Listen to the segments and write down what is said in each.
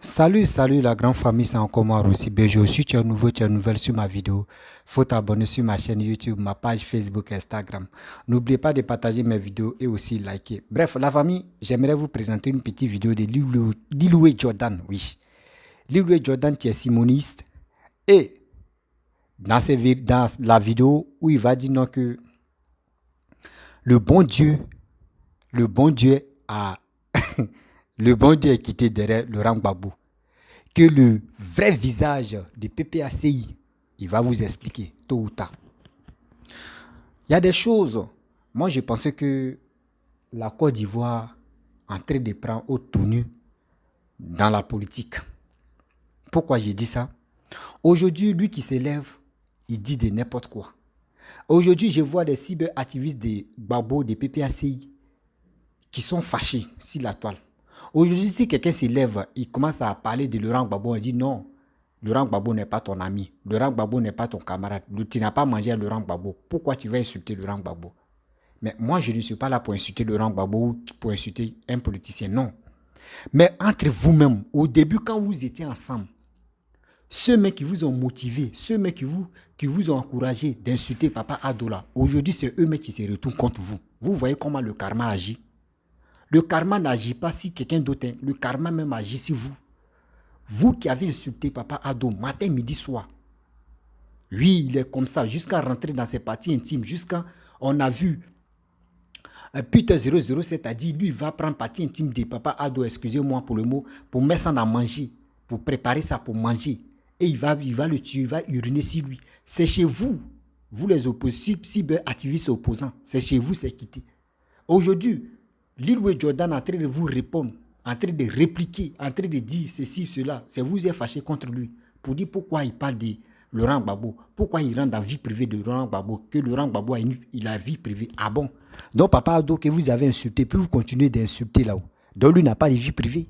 Salut la grande famille, c'est encore moi aussi. Béjo, si tu es nouveau, tu es nouvelle sur ma vidéo, faut t'abonner sur ma chaîne YouTube, ma page Facebook, Instagram. N'oubliez pas de partager mes vidéos et aussi liker. Bref, la famille, j'aimerais vous présenter une petite vidéo de Lil Jordan, oui. Lil Jordan qui est simoniste et dans la vidéo où il va dire non que le bon Dieu, le bon Dieu a, le bon Dieu est quitté derrière Laurent Gbagbo. Que le vrai visage de PPACI, il va vous expliquer tôt ou tard. Il y a des choses. Moi, je pensais que la Côte d'Ivoire en train de prendre haute tenue dans la politique. Pourquoi j'ai dit ça? Aujourd'hui, lui qui s'élève, il dit de n'importe quoi. Aujourd'hui, je vois des cyberactivistes de Gbagbo, de PPACI, qui sont fâchés sur la toile. Aujourd'hui, si quelqu'un s'élève, il commence à parler de Laurent Gbagbo, il dit non, Laurent Gbagbo n'est pas ton ami, Laurent Gbagbo n'est pas ton camarade, tu n'as pas mangé à Laurent Gbagbo, pourquoi tu vas insulter Laurent Gbagbo? Mais moi, je ne suis pas là pour insulter Laurent Gbagbo ou pour insulter un politicien, non. Mais entre vous-même, au début, quand vous étiez ensemble, ceux mecs qui vous ont motivé, ceux mecs qui vous ont encouragé d'insulter Papa Adola, aujourd'hui, c'est eux-mêmes qui se retournent contre vous. Vous voyez comment le karma agit? Le karma n'agit pas si quelqu'un d'autre. Le karma même agit sur vous. Vous qui avez insulté Papa Ado matin, midi, soir. Lui, il est comme ça jusqu'à rentrer dans ses parties intimes. Jusqu'à on a vu Peter 007 a dit, lui, il va prendre partie intime de Papa Ado, excusez-moi pour le mot, pour mettre ça à manger, pour préparer ça pour manger. Et il va le tuer, il va uriner sur lui. C'est chez vous, vous les opposants, cyber-activistes opposants. C'est chez vous, c'est quitté. Aujourd'hui, Lil Jordan est en train de vous répondre, en train de répliquer, en train de dire ceci, cela. C'est vous qui êtes fâché contre lui pour dire pourquoi il parle de Laurent Gbagbo, pourquoi il rentre dans la vie privée de Laurent Gbagbo, que Laurent Gbagbo a la vie privée. Ah bon? Donc Papa Ado que vous avez insulté, puis vous continuez d'insulter là-haut. Donc lui n'a pas de vie privée.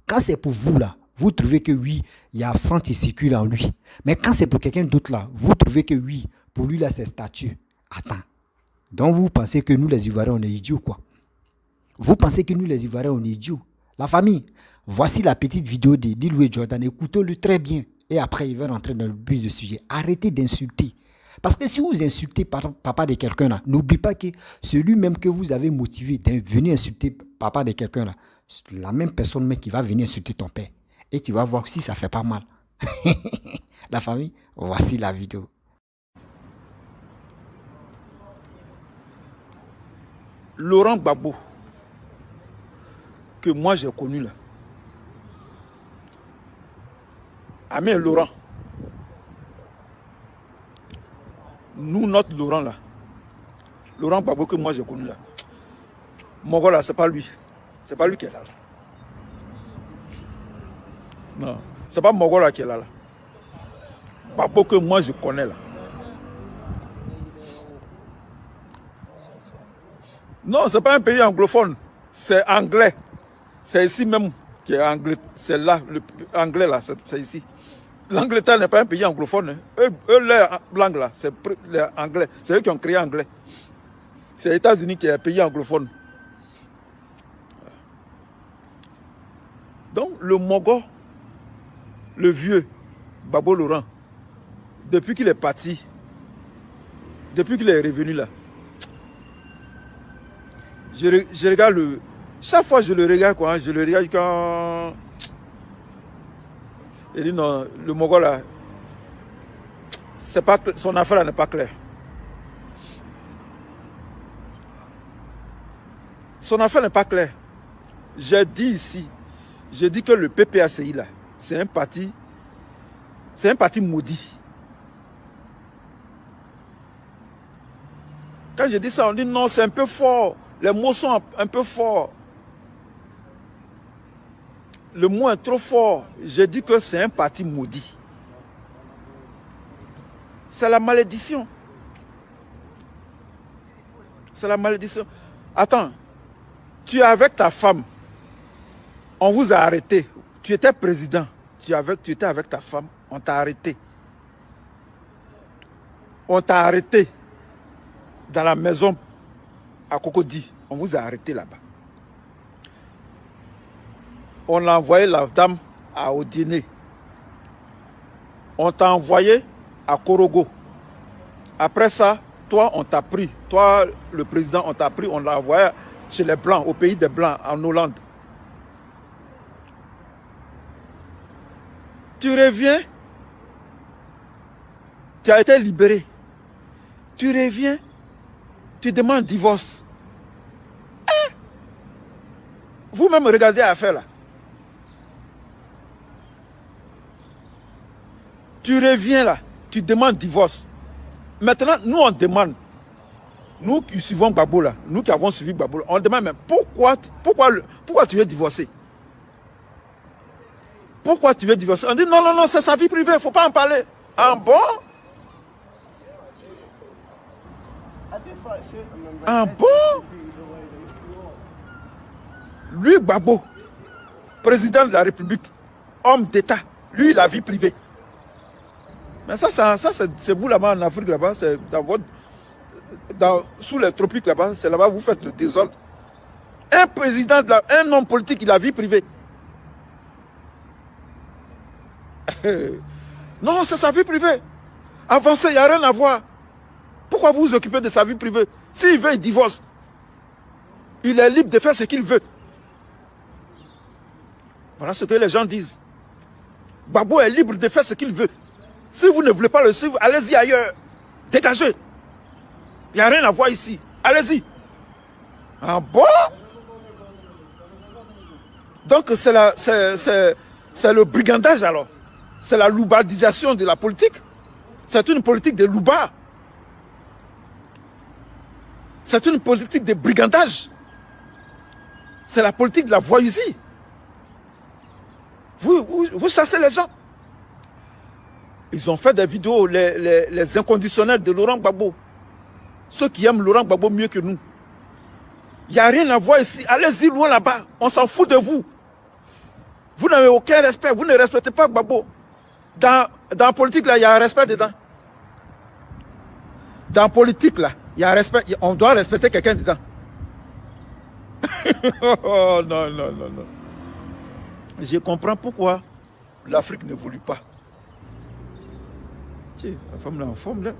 Quand c'est pour vous là, vous trouvez que oui, il y a santé circule en lui. Mais quand c'est pour quelqu'un d'autre là, vous trouvez que oui, pour lui là c'est statut. Attends. Donc vous pensez que nous les Ivoiriens on est idiots quoi? Vous pensez que nous les Ivoiriens on est idiots? La famille, voici la petite vidéo de Lil Jordan. Écoutez-le très bien. Et après, il va rentrer dans le but du sujet. Arrêtez d'insulter. Parce que si vous insultez papa de quelqu'un là, n'oubliez pas que celui-même que vous avez motivé de venir insulter papa de quelqu'un là, c'est la même personne même qui va venir insulter ton père. Et tu vas voir si ça fait pas mal. La famille, voici la vidéo. Laurent Gbagbo, que moi j'ai connu là. Ami Laurent. Nous, notre Laurent là. Laurent Gbagbo que moi j'ai connu là. Mon gars là, c'est pas lui. C'est pas lui qui est là. Non. C'est pas mon gars là qui est là. Gbagbo que moi je connais là. Non, c'est pas un pays anglophone. C'est anglais. C'est ici même qui est anglais. C'est là, l'anglais là, c'est ici. L'Angleterre n'est pas un pays anglophone. Eux leur langue là, c'est anglais. C'est eux qui ont créé anglais. C'est les États-Unis qui est un pays anglophone. Donc le Mogo, le vieux, Gbagbo Laurent, depuis qu'il est parti, depuis qu'il est revenu là, je regarde le... Chaque fois je le regarde quoi, je le regarde quand... Il dit non, le Mogol là, pas, son affaire là n'est pas claire. Son affaire n'est pas claire. J'ai dit ici, j'ai dit que le PPACI là, c'est un parti maudit. Quand je dis ça, on dit non, c'est un peu fort. Les mots sont un peu forts. Le mot est trop fort. J'ai dit que c'est un parti maudit. C'est la malédiction. C'est la malédiction. Attends, tu es avec ta femme. On vous a arrêté. Tu étais président. Tu étais avec ta femme. On t'a arrêté. On t'a arrêté dans la maison à Cocody. On vous a arrêté là-bas. On a envoyé la dame à Odiné. On t'a envoyé à Korogo. Après ça, toi, on t'a pris. Toi, le président, on t'a pris, on l'a envoyé chez les Blancs, au pays des Blancs, en Hollande. Tu reviens, tu as été libéré. Tu reviens, tu demandes divorce. Hein? Vous-même regardez l'affaire là. Tu reviens là, tu demandes divorce. Maintenant, nous on demande, nous qui suivons Gbagbo là, nous qui avons suivi Gbagbo là, on demande même pourquoi tu veux divorcer? Pourquoi tu veux divorcer? On dit non, non, non, c'est sa vie privée, il ne faut pas en parler. Ah bon? Ah bon? Lui, Gbagbo, président de la République, homme d'État, lui, la vie privée. Mais ça c'est vous là-bas en Afrique, là-bas, c'est sous les tropiques là-bas, c'est là-bas vous faites le désordre. Un président, un homme politique, il a vie privée. Non, c'est sa vie privée. Avancez, il n'y a rien à voir. Pourquoi vous vous occupez de sa vie privée? S'il veut, il divorce. Il est libre de faire ce qu'il veut. Voilà ce que les gens disent. Gbagbo est libre de faire ce qu'il veut. Si vous ne voulez pas le suivre, allez-y ailleurs. Dégagez. Il n'y a rien à voir ici. Allez-y. Ah bon? Donc c'est le brigandage alors. C'est la loubardisation de la politique. C'est une politique de loubard. C'est une politique de brigandage. C'est la politique de la voyousie. Vous chassez les gens. Ils ont fait des vidéos, les inconditionnels de Laurent Gbagbo. Ceux qui aiment Laurent Gbagbo mieux que nous. Il n'y a rien à voir ici. Allez-y loin là-bas. On s'en fout de vous. Vous n'avez aucun respect. Vous ne respectez pas Gbagbo. Dans la politique, là, il y a un respect dedans. Dans la politique, là, il y a un respect. On doit respecter quelqu'un dedans. Oh, non, non, non, non. Je comprends pourquoi l'Afrique n'évolue pas. Tiens, la femme là en forme, là.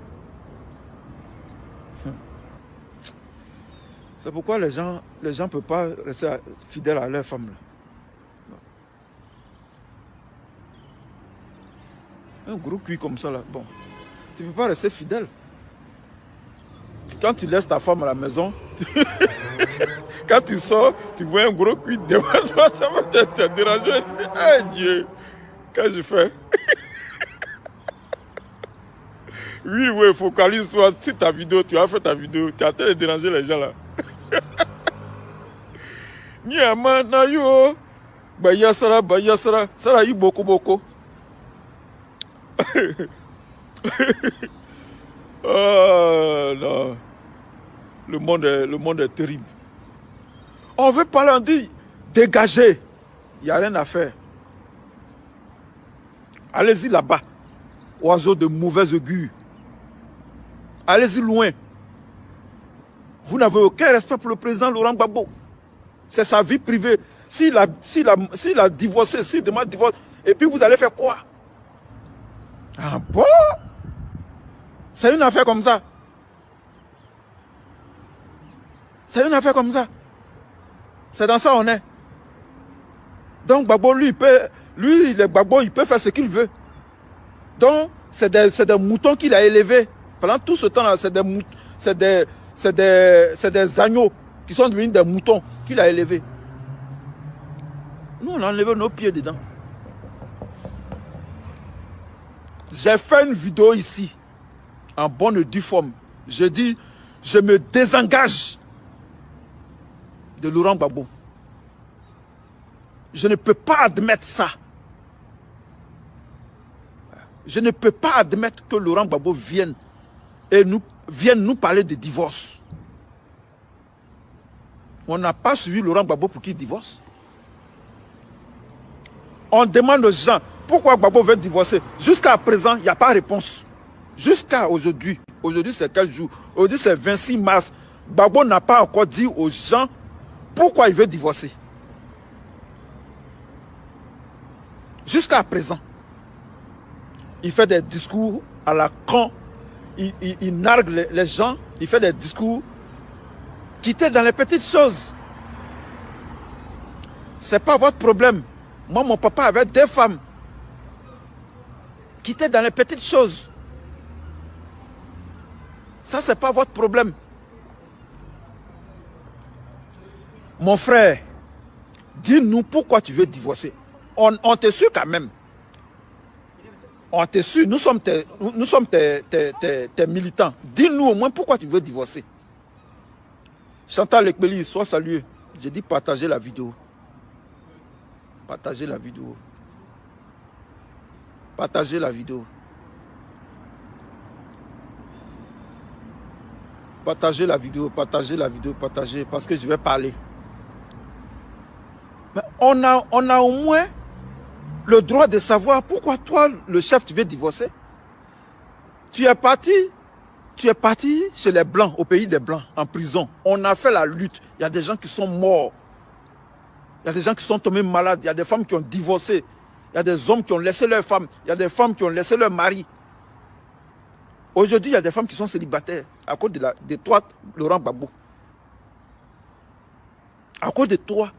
C'est pourquoi les gens ne peuvent pas rester fidèles à leur femme, là. Un gros cul comme ça là, bon, tu ne peux pas rester fidèle. Quand tu laisses ta femme à la maison, quand tu sors, tu vois un gros cul devant toi, ça va te déranger. Tu dis, hey Dieu, qu'est-ce que je fais? Oui, oui, focalise-toi sur ta vidéo, tu as fait ta vidéo, tu as en train de déranger les gens là. Nyama na yo, bayasara, sara yi boko. Oh non. Le monde est terrible. On veut parler, on dit dégagez. Il n'y a rien à faire. Allez-y là-bas. Oiseaux de mauvaise augure. Allez-y loin. Vous n'avez aucun respect pour le président Laurent Gbagbo. C'est sa vie privée. S'il a divorcé, s'il demande divorce, et puis vous allez faire quoi? Ah bon? C'est une affaire comme ça. C'est une affaire comme ça. C'est dans ça on est. Donc Gbagbo, lui, le Gbagbo, il peut faire ce qu'il veut. Donc, c'est des moutons qu'il a élevés. Pendant tout ce temps-là, c'est des agneaux qui sont devenus des moutons qu'il a élevés. Nous, on a enlevé nos pieds dedans. J'ai fait une vidéo ici, en bonne et due forme. Je dis, je me désengage de Laurent Gbagbo. Je ne peux pas admettre ça. Je ne peux pas admettre que Laurent Gbagbo vienne nous parler de divorce. On n'a pas suivi Laurent Gbagbo pour qu'il divorce. On demande aux gens pourquoi Gbagbo veut divorcer. Jusqu'à présent, il n'y a pas de réponse. Jusqu'à aujourd'hui. Aujourd'hui, c'est quel jour? Aujourd'hui, c'est 26 mars. Gbagbo n'a pas encore dit aux gens pourquoi il veut divorcer. Jusqu'à présent, il fait des discours à la con. Il nargue les gens. Il fait des discours qui étaient dans les petites choses. Ce n'est pas votre problème. Moi, mon papa avait 2 femmes qui étaient dans les petites choses. Ça, ce n'est pas votre problème. Mon frère, dis-nous pourquoi tu veux divorcer. On te suit quand même. On te suit. Nous sommes tes militants. Dis-nous au moins pourquoi tu veux divorcer. Chantal Ekbeli, sois salué. J'ai dit partagez la vidéo. Partagez la vidéo. Partagez la vidéo. Partagez la vidéo, partagez, parce que je vais parler. Mais on a au moins le droit de savoir pourquoi toi, le chef, tu veux divorcer. Tu es parti chez les Blancs, au pays des Blancs, en prison. On a fait la lutte. Il y a des gens qui sont morts. Il y a des gens qui sont tombés malades. Il y a des femmes qui ont divorcé. Il y a des hommes qui ont laissé leurs femmes. Il y a des femmes qui ont laissé leur mari. Aujourd'hui, il y a des femmes qui sont célibataires à cause de toi, Laurent Gbagbo. À cause de toi,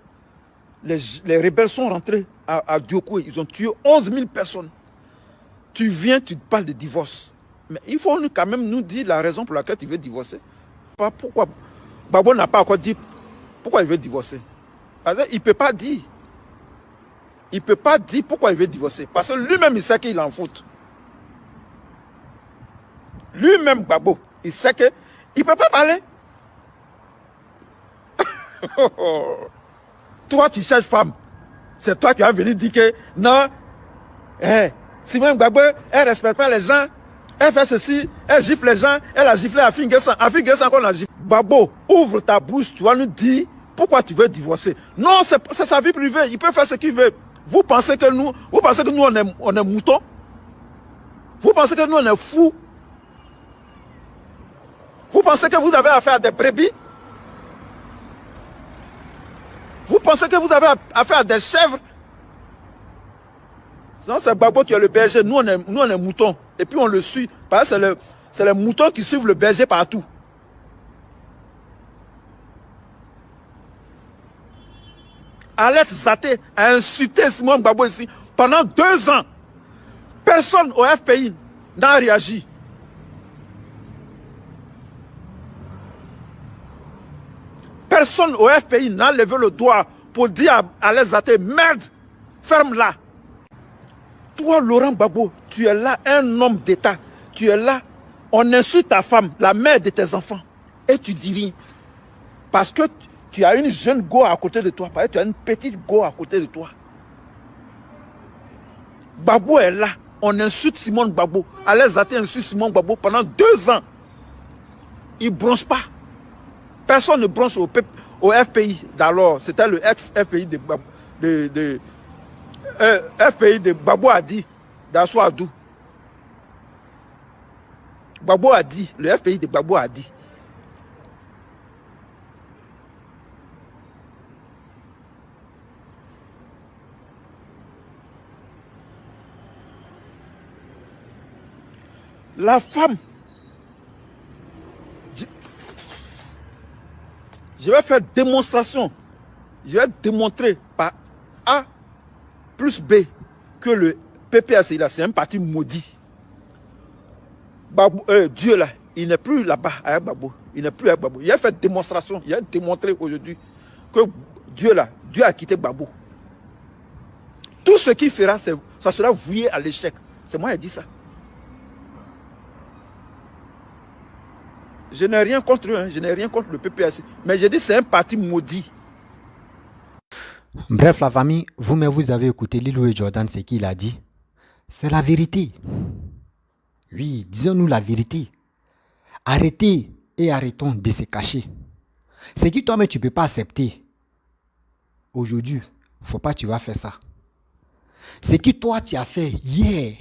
les rebelles sont rentrés à Diokoué. Ils ont tué 11 000 personnes. Tu viens, tu parles de divorce. Mais il faut quand même nous dire la raison pour laquelle tu veux divorcer. Pourquoi Gbagbo n'a pas encore dit pourquoi il veut divorcer. Il ne peut pas dire. Il ne peut pas dire pourquoi il veut divorcer. Parce que lui-même, il sait qu'il en fout. Lui-même, Gbagbo, il sait qu'il ne peut pas parler. Toi, tu cherches femme. C'est toi qui vas venir dire que non. Si même Gbagbo, elle ne respecte pas les gens. Elle fait ceci, elle gifle les gens. Elle a giflé à Fingessan. À Fingessan qu'on a giflé. Gbagbo, ouvre ta bouche. Tu vas nous dire pourquoi tu veux divorcer. Non, c'est sa vie privée. Il peut faire ce qu'il veut. Vous pensez que nous on est moutons? Vous pensez que nous, on est fous? Vous pensez que vous avez affaire à des brebis? Vous pensez que vous avez affaire à des chèvres? Sinon, c'est Gbagbo qui est le berger. Nous, on est moutons. Et puis, on le suit. Parce que c'est les moutons qui suivent le berger partout. Alette Zaté a insulté Simon Gbagbo ici pendant 2 ans. Personne au FPI n'a réagi. Personne au FPI n'a levé le doigt pour dire à Alette Zaté, merde, ferme-la. Toi, Laurent Gbagbo, tu es là, un homme d'État. Tu es là, on insulte ta femme, la mère de tes enfants. Et tu dis rien. Parce que tu as une jeune go à côté de toi. Parce que tu as une petite go à côté de toi. Gbagbo est là. On insulte Simon Gbagbo. Alette Zaté insulte Simon Gbagbo pendant 2 ans. Il ne bronche pas. Personne ne bronche au FPI d'alors. C'était le ex-FPI de Gbagbo. FPI de Gbagbo a dit, d'Assou Adou. Gbagbo a dit, le FPI de Gbagbo a dit. La femme, je vais faire démonstration. Je vais démontrer par A plus B que le PPACI là, c'est un parti maudit. Dieu là, il n'est plus là-bas avec Gbagbo. Il n'est plus avec Gbagbo. Il a fait démonstration. Il a démontré aujourd'hui que Dieu là, Dieu a quitté Gbagbo. Tout ce qu'il fera, ça sera voué à l'échec. C'est moi qui ai dit ça. Je n'ai rien contre eux, hein. Je n'ai rien contre le PPAC. Mais je dis c'est un parti maudit. Bref, la famille, vous-même, vous avez écouté Lilou et Jordan, ce qu'il a dit. C'est la vérité. Oui, disons-nous la vérité. Arrêtez et arrêtons de se cacher. C'est que toi-même, tu ne peux pas accepter. Aujourd'hui, il ne faut pas que tu vas faire ça. C'est que toi, tu as fait hier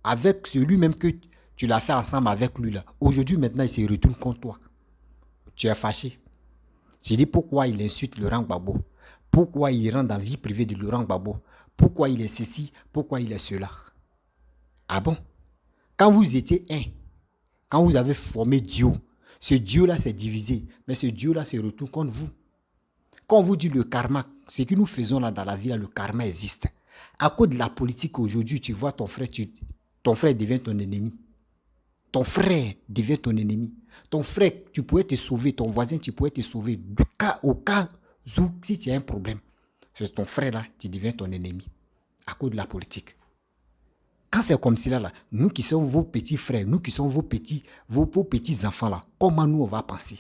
avec celui-même que tu l'as fait ensemble avec lui là. Aujourd'hui, maintenant, il se retourne contre toi. Tu es fâché. Tu dis pourquoi il insulte Laurent Gbagbo. Pourquoi il rentre dans la vie privée de Laurent Gbagbo. Pourquoi il est ceci? Pourquoi il est cela? Ah bon? Quand vous étiez un, quand vous avez formé Dieu, ce Dieu-là s'est divisé, mais ce Dieu-là se retourne contre vous. Quand on vous dit le karma, ce que nous faisons là dans la vie, là, le karma existe. À cause de la politique aujourd'hui, tu vois ton frère devient ton ennemi. Ton frère devient ton ennemi. Ton frère, tu pourrais te sauver, ton voisin, tu pourrais te sauver. Au cas où, si tu as un problème, c'est ton frère là, tu deviens ton ennemi. À cause de la politique. Quand c'est comme cela, là, nous qui sommes vos petits frères, nous qui sommes vos petits enfants là, comment nous on va penser?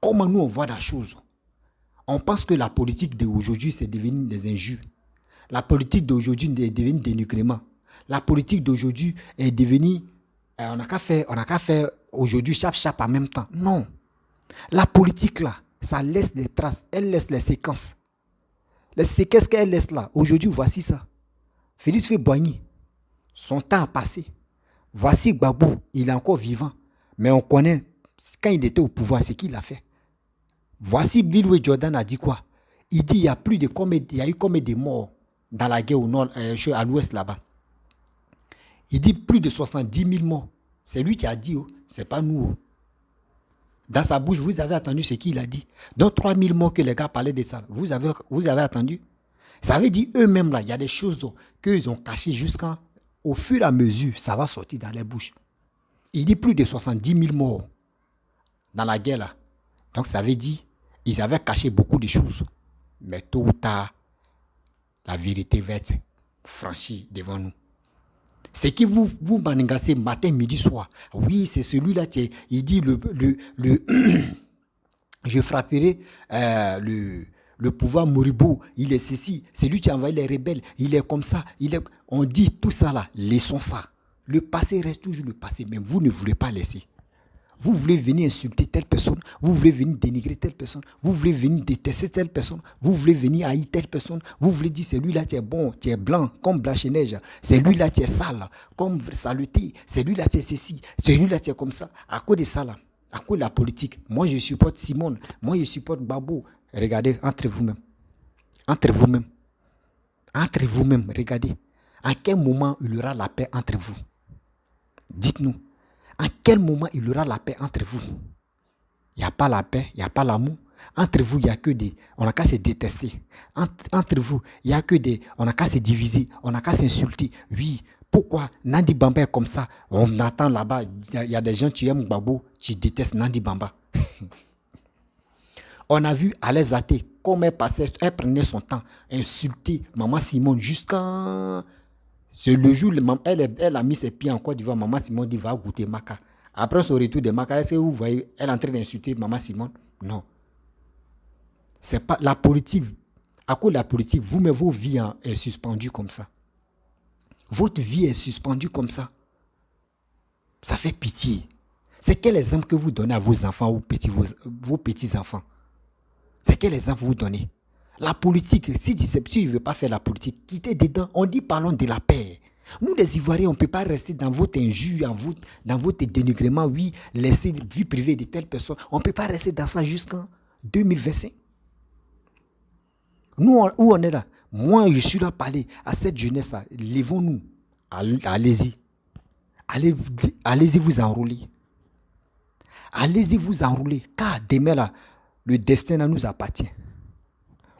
Comment nous on voit la chose? On pense que la politique d'aujourd'hui c'est devenu des injures. La politique d'aujourd'hui est devenue dénigrement. La politique d'aujourd'hui est devenue, on n'a qu'à faire aujourd'hui chap en même temps. Non. La politique là, ça laisse des traces, elle laisse les séquences. Les séquences qu'elle laisse là, aujourd'hui voici ça. Félix Faye-Boigny, son temps a passé. Voici Gbagbo, il est encore vivant. Mais on connaît, quand il était au pouvoir, c'est qu'il a fait. Voici Lil Jordan a dit quoi? Il dit il y a eu combien de morts dans la guerre au nord, à l'ouest là-bas. Il dit plus de 70 000 morts. C'est lui qui a dit, oh, c'est pas nous. Oh. Dans sa bouche, vous avez entendu ce qu'il a dit. Dans 3 000 morts que les gars parlaient de ça, vous avez attendu? Ça veut dire eux-mêmes, là, il y a des choses qu'ils ont cachées jusqu'au fur et à mesure, ça va sortir dans les bouches. Il dit plus de 70 000 morts dans la guerre, là. Donc, ça veut dire ils avaient caché beaucoup de choses. Mais tôt ou tard, la vérité va être franchie devant nous. C'est qui vous manigassez matin, midi, soir. Oui, c'est celui-là, il dit je frapperai le pouvoir moribond, il est ceci, c'est lui qui a envoyé les rebelles, il est comme ça, on dit tout ça là, laissons ça. Le passé reste toujours le passé, mais vous ne voulez pas laisser. Vous voulez venir insulter telle personne, vous voulez venir dénigrer telle personne, vous voulez venir détester telle personne, vous voulez venir haïr telle personne, vous voulez dire c'est lui là qui est bon, qui est blanc, comme Blanche-Neige, c'est lui là qui est sale, comme Saleté, c'est lui là qui est ceci, c'est lui là qui est comme ça. À cause de ça là, à cause de la politique, moi je supporte Simone, moi je supporte Babo. Regardez, entre vous-même, regardez, à quel moment il y aura la paix entre vous? Dites-nous. À quel moment il y aura la paix entre vous? Il n'y a pas la paix, il n'y a pas l'amour. Entre vous, il n'y a que des... On n'a qu'à se détester. Entre vous, il n'y a que des... On n'a qu'à se diviser, on n'a qu'à s'insulter. Oui, pourquoi Nandi Bamba est comme ça? On attend là-bas, il y a des gens qui aiment Gbagbo, qui détestent Nandi Bamba. On a vu Alain Athé, comme elle prenait son temps, insulter Maman Simone jusqu'à... C'est le jour, elle a mis ses pieds en Côte d'Ivoire. Maman Simone dit va goûter Maca. Après son retour de Maca, est-ce que vous voyez, elle est en train d'insulter Maman Simone? Non. C'est pas la politique. À cause de la politique, vous-même, vos vies est suspendue comme ça. Votre vie est suspendue comme ça. Ça fait pitié. C'est quel exemple que vous donnez à vos enfants ou vos petits-enfants? C'est quel exemple vous donnez? La politique, si tu ne veux pas faire la politique, quittez dedans. On dit parlons de la paix. Nous les Ivoiriens, on ne peut pas rester dans votre injure, dans votre dénigrement, oui, laisser la vie privée de telle personne. On ne peut pas rester dans ça jusqu'en 2025. Nous, où on est là? Moi, je suis là pour parler à cette jeunesse-là. Levons-nous. Allez-y. Allez-y vous enrouler. Allez-y vous enrouler. Car demain, là, le destin là, nous appartient.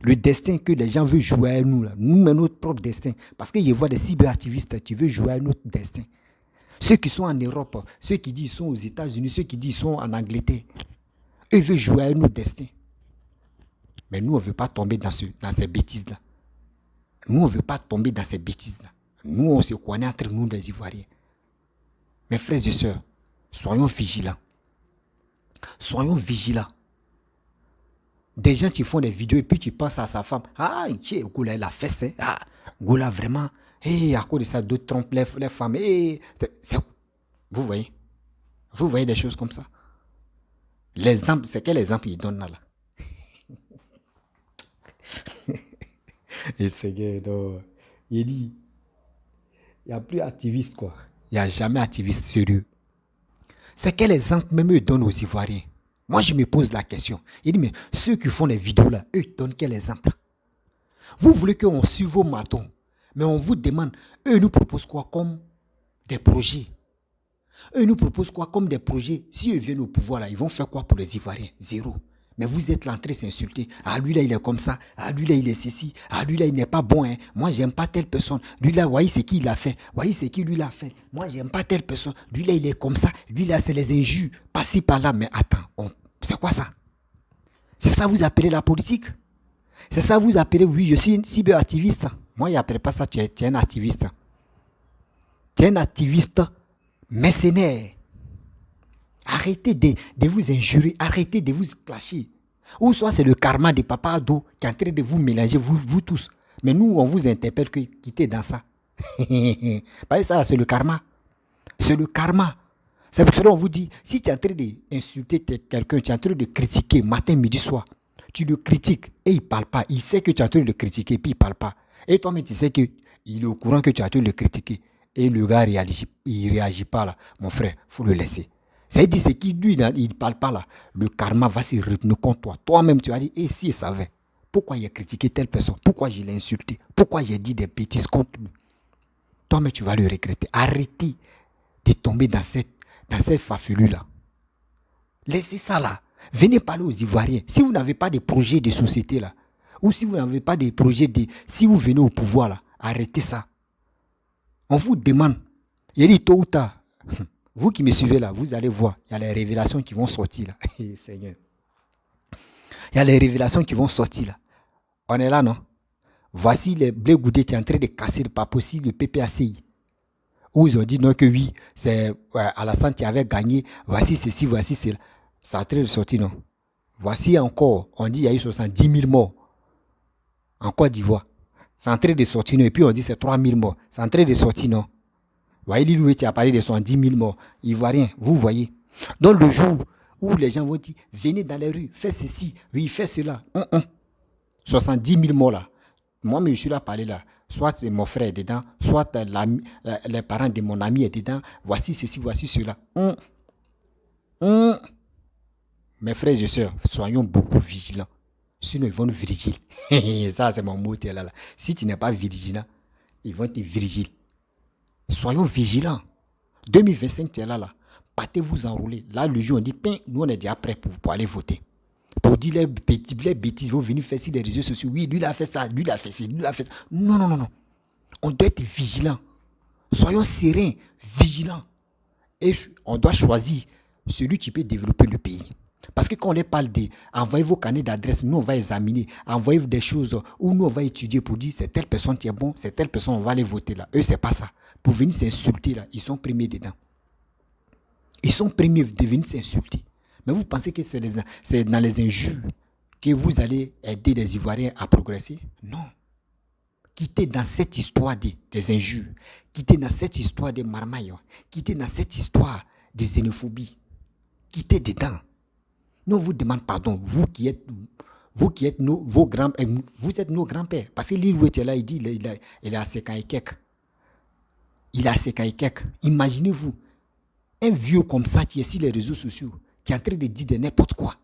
Le destin que les gens veulent jouer à nous, là. Nous menons notre propre destin. Parce que je vois des cyberactivistes qui veulent jouer à notre destin. Ceux qui sont en Europe, ceux qui disent qu'ils sont aux États-Unis, ceux qui disent qu'ils sont en Angleterre, eux veulent jouer à notre destin. Mais nous, on ne veut pas tomber dans ces bêtises-là. Nous, on ne veut pas tomber dans ces bêtises-là. Nous, on se connaît entre nous, les Ivoiriens. Mes frères et sœurs, soyons vigilants. Soyons vigilants. Des gens qui font des vidéos et puis qui pensent à sa femme. Ah, Goula, il a fait, hein? Ah, Goula, vraiment. Et à cause de ça, d'autres trompent les femmes. Vous voyez? Vous voyez des choses comme ça? L'exemple, c'est quel exemple il donne là? Et c'est que, il dit, il n'y a plus activiste, quoi. Il n'y a jamais activiste sérieux. C'est quel exemple même eux donnent aux Ivoiriens? Moi, je me pose la question. Il dit, mais ceux qui font les vidéos là, eux donnent quel exemple? Vous voulez qu'on suive vos matons. Mais on vous demande, eux nous proposent quoi comme des projets? Eux nous proposent quoi comme des projets? Si eux viennent au pouvoir, là, ils vont faire quoi pour les Ivoiriens? Zéro. Mais vous êtes là en train de s'insulter. Ah, lui là, il est comme ça. Ah, lui là, il est ceci. Ah, lui là, il n'est pas bon. Hein. Moi, j'aime pas telle personne. Lui là, voyez c'est qui il a fait. Voyez c'est qui lui l'a fait. Moi, j'aime pas telle personne. Lui là, il est comme ça. Lui là, c'est les injures. Pas-ci, par-là. Mais attends, c'est quoi ça? C'est ça vous appelez la politique? C'est ça vous appelez, oui, je suis une cyberactiviste. Moi, je n'appelle pas ça, tu es un activiste. Tu es un activiste mercenaire. Arrêtez de vous injurer, arrêtez de vous clasher. Ou soit c'est le karma de Papa Ado qui est en train de vous mélanger, vous tous. Mais nous, on vous interpelle que quittez dans ça. Parce que ça, c'est le karma. C'est le karma. C'est pour cela qu'on vous dit, si tu es en train d'insulter quelqu'un, tu es en train de critiquer matin, midi, soir, tu le critiques et il ne parle pas. Il sait que tu es en train de le critiquer et puis il ne parle pas. Et toi-même, tu sais qu'il est au courant que tu es en train de le critiquer. Et le gars, il réagit pas là. Mon frère, il faut le laisser. C'est-à-dire, c'est qu'il lui, il ne parle pas là. Le karma va se retourner contre toi. Toi-même, tu vas dire, et si il savait, pourquoi il a critiqué telle personne? Pourquoi je l'ai insulté? Pourquoi j'ai dit des bêtises contre lui? Toi-même, tu vas le regretter. Arrêtez de tomber dans cette farfelue-là. Laissez ça là. Venez parler aux Ivoiriens. Si vous n'avez pas de projet de société là, ou si vous n'avez pas de projet si vous venez au pouvoir là, arrêtez ça. On vous demande. Il dit tôt ou tard, vous qui me suivez là, vous allez voir, il y a les révélations qui vont sortir là. Seigneur. Il y a les révélations qui vont sortir là. On est là, non? Voici les blés goudés qui sont en train de casser le pas possible le PPACI. Où ils ont dit non que oui, c'est Alassane qui avait gagné, voici ceci, voici cela. Ça a très sorti, non? Voici encore, on dit il y a eu 70 000 morts en Côte d'Ivoire. C'est en train de sortir, non? Et puis on dit c'est 3 000 morts. C'est en train de sortir, non? Voyez, lui, tu as parlé de 70 000 morts. Ivoiriens, vous voyez. Donc le jour où les gens vont dire, venez dans les rues, faites ceci, oui, faites cela. 70 000 morts là. Moi, je suis là parler là. Soit mon frère est dedans, soit les parents de mon ami est dedans. Voici ceci, voici cela. Mes frères et sœurs, soyons beaucoup vigilants. Sinon, ils vont nous vigiler. Ça, c'est mon mot là. Si tu n'es pas vigilant, ils vont te vigiler. Soyons vigilants. 2025, tu es là. Partez-vous enrouler. Là, le jour, on dit, nous, on est déjà prêts pour aller voter. Pour dire les bêtises, ils vont venir faire sur les réseaux sociaux. Oui, lui, il a fait ça, lui, il a fait ça, lui, il a fait ça. Non. On doit être vigilant. Soyons sereins, vigilants. Et on doit choisir celui qui peut développer le pays. Parce que quand on les parle d'envoyer vos carnets d'adresse, nous, on va examiner, envoyer des choses où nous, on va étudier pour dire c'est telle personne qui est bon, c'est telle personne, on va aller voter là. Eux, c'est pas ça. Pour venir s'insulter là, ils sont premiers dedans. Ils sont premiers de venir s'insulter. Mais vous pensez que c'est dans les injures que vous allez aider les Ivoiriens à progresser? Non. Quittez dans cette histoire des injures, quittez dans cette histoire des marmailles, quittez dans cette histoire des xénophobie. Quittez dedans. Nous on vous demande pardon, vous qui êtes vos grands, vous êtes nos grands-pères. Parce que l'île où était là, il dit il a 50 et quelques. Il a 50 et quelques. Imaginez-vous, un vieux comme ça qui est sur les réseaux sociaux, qui est en train de dire de n'importe quoi.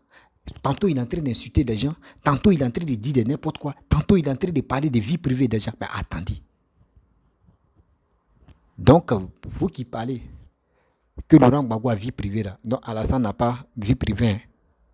Tantôt, il est en train d'insulter des gens. Tantôt, il est en train de dire de n'importe quoi. Tantôt, il est en train de parler de vie privée des gens. Mais attendez. Donc, vous qui parlez que Laurent Gbagbo a vie privée là. Donc, Alassane n'a pas vie privée. Hein.